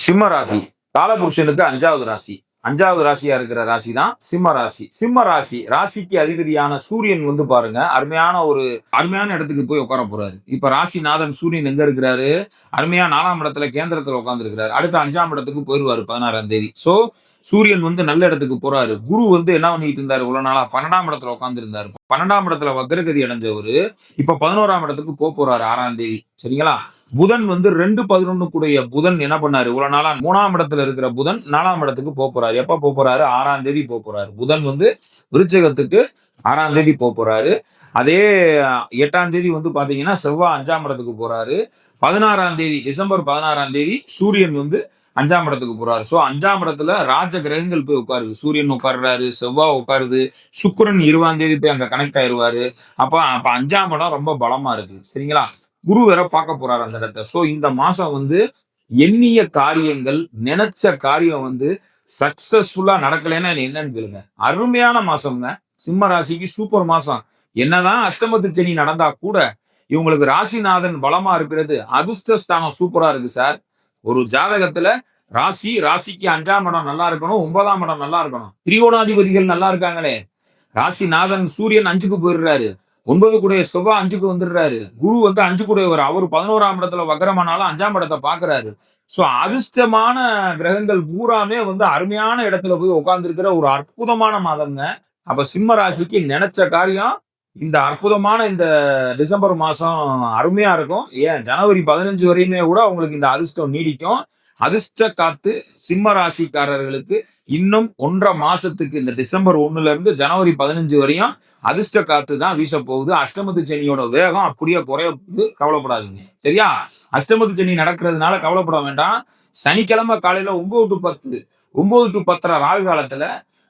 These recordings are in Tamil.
சிம்ம ராசி காலபுருஷனுக்கு அஞ்சாவது ராசி. அஞ்சாவது ராசியா இருக்கிற ராசி தான் சிம்ம ராசி. சிம்ம ராசி ராசிக்கு அதிபதியான சூரியன் வந்து பாருங்க, அருமையான இடத்துக்கு போய் உட்கார போறாரு. இப்ப ராசிநாதன் சூரியன் எங்க இருக்கிறாரு? அருமையா 4ஆம் இடத்துல கேந்திரத்துல உட்கார்ந்து இருக்கிறாரு. அடுத்து 5ஆம் இடத்துக்கு போயிருவாரு 16ஆம் தேதி. சோ சூரியன் வந்து நல்ல இடத்துக்கு போறாரு. குரு வந்து என்ன பண்ணிட்டு இருந்தாரு இவ்வளவு நாளா? 12ஆம் இடத்துல உட்கார்ந்து இருந்தாரு. 12ஆம் இடத்துல வக்ரகதி அடைஞ்சவரு இப்ப 11ஆம் இடத்துக்கு போறாரு 6ஆம் தேதி. சரிங்களா? புதன் வந்து 2-11 கூடிய புதன் என்ன பண்ணாரு இவ்வளவு நாளா? 3ஆம் இடத்துல இருக்கிற புதன் 4ஆம் இடத்துக்கு போறாரு. எப்ப போறாரு? 6ஆம் தேதி போறாரு. புதன் வந்து விருச்சிகத்துக்கு 6ஆம் தேதி போறாரு. அதே 8ஆம் தேதி வந்து பாத்தீங்கன்னா செவ்வாய் 5ஆம் இடத்துக்கு போறாரு. 16ஆம் தேதி டிசம்பர் 16ஆம் தேதி சூரியன் வந்து 5ஆம் இடத்துக்கு போறாரு. சோ 5ஆம் இடத்துல ராஜ கிரகங்கள் போய் உட்காருது. சூரியன் உட்கார்றாரு, செவ்வாய் உட்காருது, சுக்கிரன் 20ஆம் தேதி போய் அங்க கனெக்ட் ஆயிருவாரு. அப்ப 5ஆம் இடம் ரொம்ப பலமா இருக்கு. சரிங்களா? குரு வேற பார்க்க போறாரு அந்த இடத்த. சோ இந்த மாசம் வந்து எண்ணிய காரியங்கள், நினைச்ச காரியம் வந்து சக்சஸ்ஃபுல்லா நடக்கலைன்னா என்னன்னு கேளுங்க. அருமையான மாசம்ங்க. சிம்ம ராசிக்கு சூப்பர் மாசம். என்னதான் அஷ்டமத்து சனி நடந்தா கூட இவங்களுக்கு ராசிநாதன் பலமா இருக்கிறது, அதிர்ஷ்டஸ்தானம் சூப்பரா இருக்கு சார். ஒரு ஜாதகத்துல ராசிக்கு 5ஆம் இடம் நல்லா இருக்கணும், 9ஆம் இடம் நல்லா இருக்கணும். திரிகோணாதிபதிகள் நல்லா இருக்காங்களே. ராசிநாதன் சூரியன் 5க்கு போயிடுறாரு, 9 கூடிய செவ்வாய் 5க்கு வந்துடுறாரு, குரு வந்து 5 கூடியவர், அவரு 11ஆம் இடத்துல வக்ரமானாலும் 5ஆம் இடத்தை பாக்குறாரு. சோ அதிர்ஷ்டமான கிரகங்கள் பூராமே வந்து அருமையான இடத்துல போய் உட்கார்ந்து இருக்கிற ஒரு அற்புதமான மாதங்க. அப்ப சிம்ம ராசிக்கு நினைச்ச காரியம் இந்த அற்புதமான இந்த டிசம்பர் மாசம் அருமையா இருக்கும். ஏன் ஜனவரி 15 வரையுமே கூட அவங்களுக்கு இந்த அதிர்ஷ்டம் நீடிக்கும். அதிர்ஷ்ட காத்து சிம்ம ராசிக்காரர்களுக்கு இன்னும் 1.5 மாசத்துக்கு, இந்த டிசம்பர் 1ல இருந்து ஜனவரி 15 வரையும் அதிர்ஷ்ட காத்து தான் வீச போகுது. அஷ்டமத்து சனியோட வேகம் அப்படியே குறைய போகுது. கவலைப்படாதீங்க. சரியா? அஷ்டமத்து சனி நடக்கிறதுனால கவலைப்பட வேண்டாம். சனிக்கிழமை காலையில 9 to 10, 9 to 10:30 ராகு காலத்துல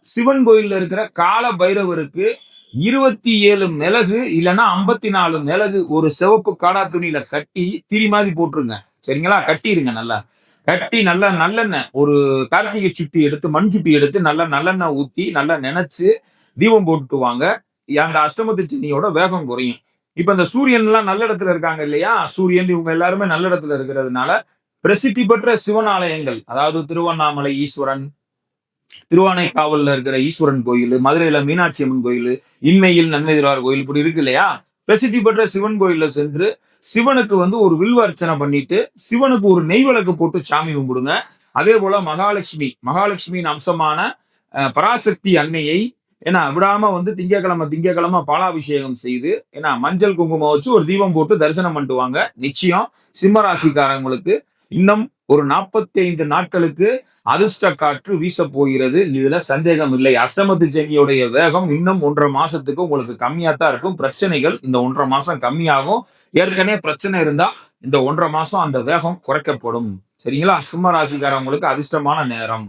சிவன் கோயில்ல இருக்கிற கால பைரவருக்கு 27 மிளகு இல்லைன்னா 54 மிளகு ஒரு சிவப்பு காடா துணியில கட்டி திரி மாதிரி போட்டுருங்க. சரிங்களா? கட்டிருங்க. நல்லா கட்டி நல்லா நல்லெண்ணெய், ஒரு கார்த்திகை சுட்டி எடுத்து, மண் சுட்டி எடுத்து நல்லா நல்லெண்ணெய் ஊத்தி நல்லா நினைச்சு தீபம் போட்டுட்டு வாங்க. அந்த அஷ்டமத்து சனியோட வேகம் குறையும். இப்ப இந்த சூரியன் எல்லாம் நல்ல இடத்துல இருக்காங்க இல்லையா? சூரியன் இவங்க எல்லாருமே நல்ல இடத்துல இருக்கிறதுனால பிரசித்தி பெற்ற சிவன் ஆலயங்கள், அதாவது திருவண்ணாமலை ஈஸ்வரன், திருவானைக்காவல்ல இருக்கிற ஈஸ்வரன் கோயில், மதுரையில மீனாட்சி அம்மன் கோயில், இன்மையில் நன்மைதிரார் கோயில், இப்படி இருக்கு இல்லையா? பிரசித்தி பெற்ற சிவன் கோயில்ல சென்று சிவனுக்கு வந்து ஒரு வில்வ அர்ச்சனை பண்ணிட்டு சிவனுக்கு ஒரு நெய் விளக்கு போட்டு சாமி கும்பிடுங்க. அதே போல மகாலட்சுமியின் அம்சமான பராசக்தி அன்னையை விடாம வந்து திங்கக்கிழமை பாலாபிஷேகம் செய்து மஞ்சள் குங்குமம் வச்சு ஒரு தீபம் போட்டு தரிசனம் பண்ணிட்டு வாங்க. நிச்சயம் சிம்ம ராசிக்காரங்களுக்கு இன்னும் ஒரு 45 நாட்களுக்கு அதிர்ஷ்ட காற்று வீச போகிறது. இதுல சந்தேகம் இல்லை. அஷ்டமத்து சனியோடைய வேகம் இன்னும் 1.5 மாசத்துக்கு உங்களுக்கு கம்மியா தான் இருக்கும். பிரச்சனைகள் இந்த 1.5 மாசம் கம்மியாகும். ஏற்கனவே பிரச்சனை இருந்தா இந்த 1.5 மாசம் அந்த வேகம் குறைக்கப்படும். சரிங்களா? சிம்ம ராசிக்காரங்களுக்கு அதிர்ஷ்டமான நேரம்.